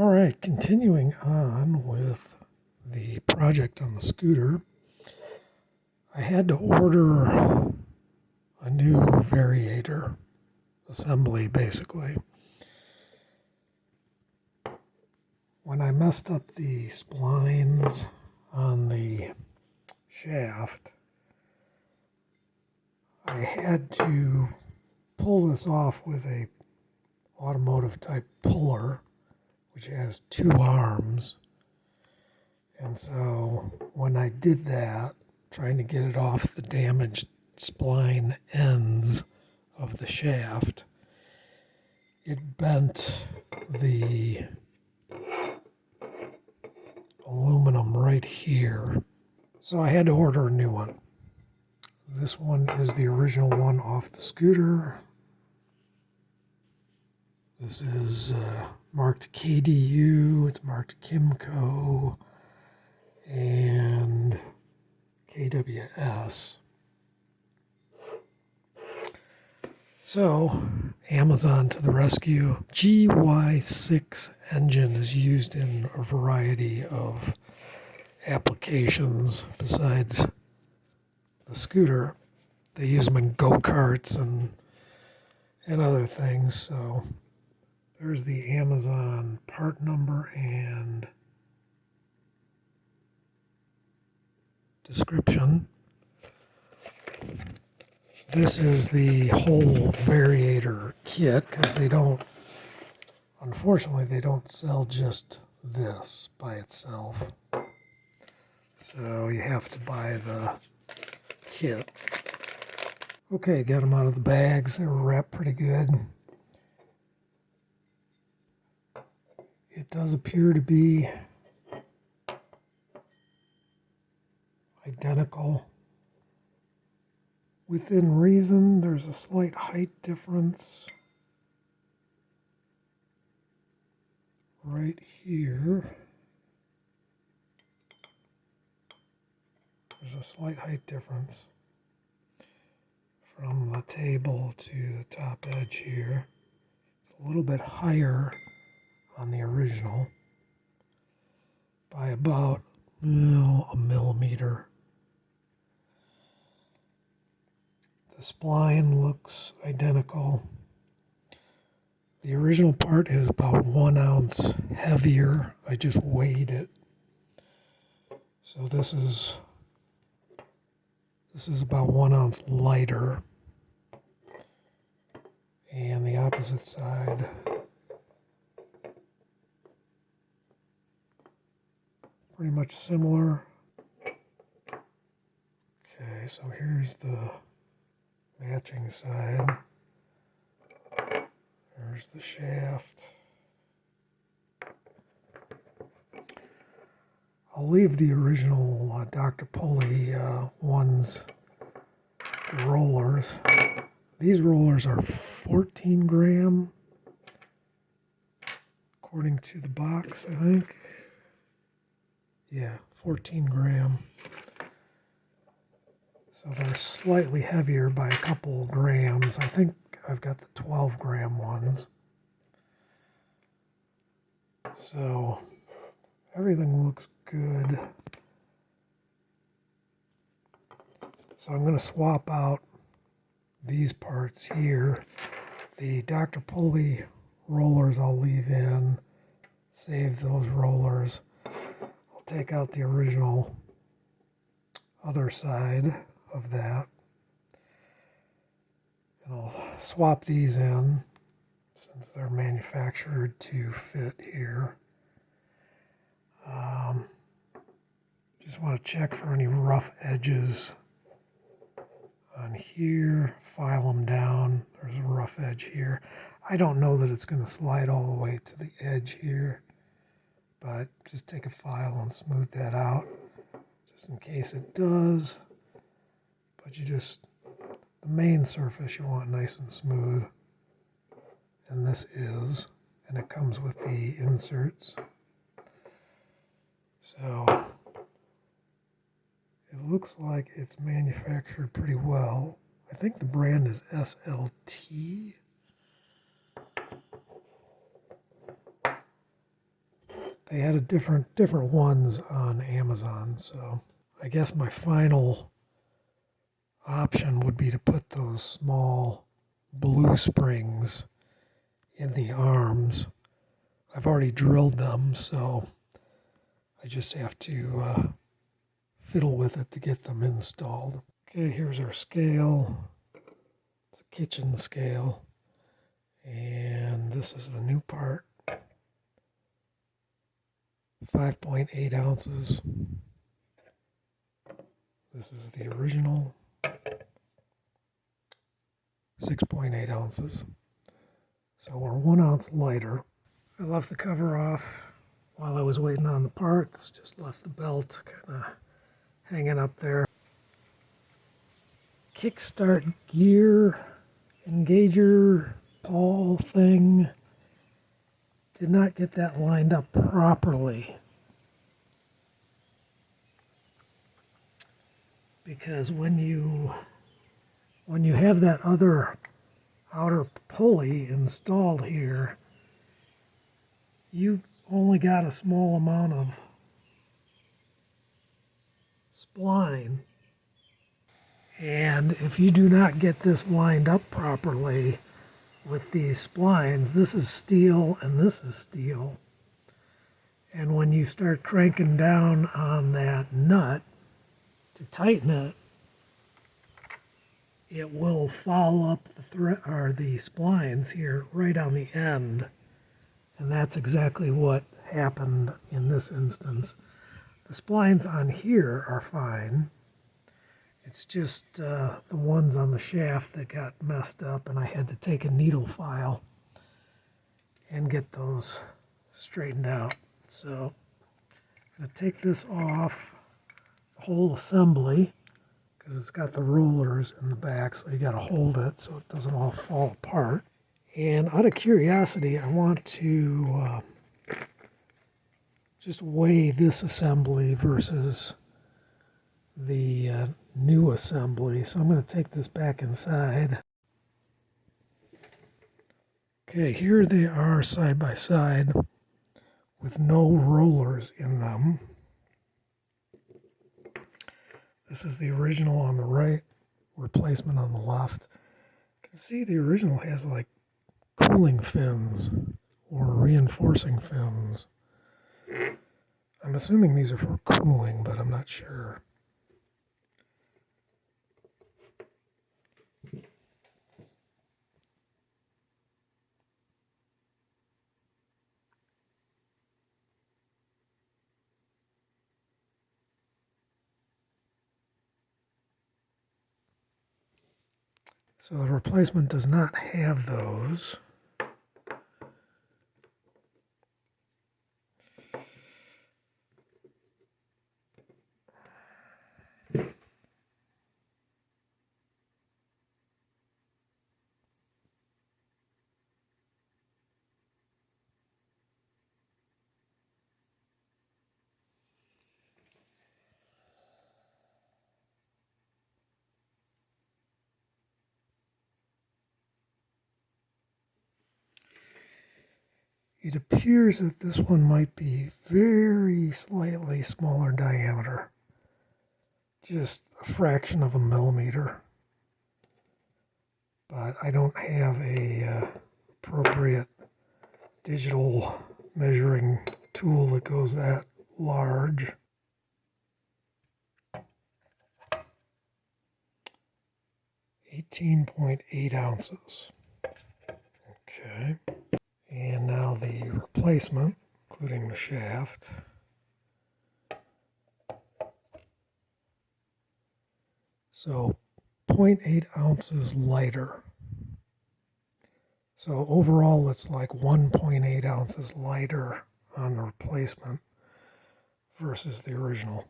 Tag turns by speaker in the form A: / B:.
A: All right, continuing on with the project on the scooter, I had to order a new variator assembly, basically. When I messed up the splines on the shaft, I had to pull this off with a automotive type puller, which has two arms. And so when I did that, trying to get it off the damaged spline ends of the shaft, it bent the aluminum right here. So I had to order a new one. This one is the original one off the scooter. This is marked KDU, it's marked Kymco, and KWS. So, Amazon to the rescue. GY6 engine is used in a variety of applications besides the scooter. They use them in go-karts and other things. So there's the Amazon part number and description. This is the whole variator kit because unfortunately, they don't sell just this by itself. So you have to buy the kit. Okay, got them out of the bags. They were wrapped pretty good. It does appear to be identical. Within reason, there's a slight height difference right here. There's a slight height difference from the table to the top edge here. It's a little bit higher on the original by about a millimeter. The spline looks identical. The original part is about 1 ounce heavier. I just weighed it. So this is about 1 ounce lighter. And the opposite side pretty much similar. Okay, so here's the matching side. There's the shaft. I'll leave the original Dr. Pulley ones, the rollers. These rollers are 14 gram, according to the box, I think. Yeah, 14 gram. So they're slightly heavier by a couple grams. I think I've got the 12 gram ones. So everything looks good. So I'm going to swap out these parts here. The Dr. Pulley rollers I'll leave in, save those rollers. I'll take out the original other side of that. And I'll swap these in since they're manufactured to fit here. Just want to check for any rough edges on here, file them down. There's a rough edge here. I don't know that it's going to slide all the way to the edge here, but just take a file and smooth that out just in case it does. But the main surface you want nice and smooth, and this is, and it comes with the inserts. So it looks like it's manufactured pretty well. I think the brand is SLT. They had a different ones on Amazon, so I guess my final option would be to put those small blue springs in the arms. I've already drilled them, so I just have to fiddle with it to get them installed. Okay, here's our scale. It's a kitchen scale. And this is the new part. 5.8 ounces. This is the original. 6.8 ounces. So we're 1 ounce lighter. I left the cover off while I was waiting on the parts. Just left the belt kind of hanging up there. Kickstart gear engager pawl thing. Did not get that lined up properly. Because when you have that other outer pulley installed here, you only got a small amount of spline. And if you do not get this lined up properly with these splines, this is steel and this is steel. And when you start cranking down on that nut to tighten it, it will foul up the thread or the splines here right on the end. And that's exactly what happened in this instance. The splines on here are fine. It's just the ones on the shaft that got messed up, and I had to take a needle file and get those straightened out. So I'm going to take this off the whole assembly because it's got the rollers in the back, so you got to hold it so it doesn't all fall apart. And out of curiosity, I want to just weigh this assembly versus the new assembly. So I'm going to take this back inside. Okay, here they are side by side with no rollers in them. This is the original on the right, replacement on the left. You can see the original has like cooling fins or reinforcing fins. I'm assuming these are for cooling, but I'm not sure. So the replacement does not have those. It appears that this one might be very slightly smaller diameter, just a fraction of a millimeter. But I don't have a appropriate digital measuring tool that goes that large. $18.8 ounces. Okay. And now the replacement, including the shaft. So 0.8 ounces lighter. So overall it's like 1.8 ounces lighter on the replacement versus the original.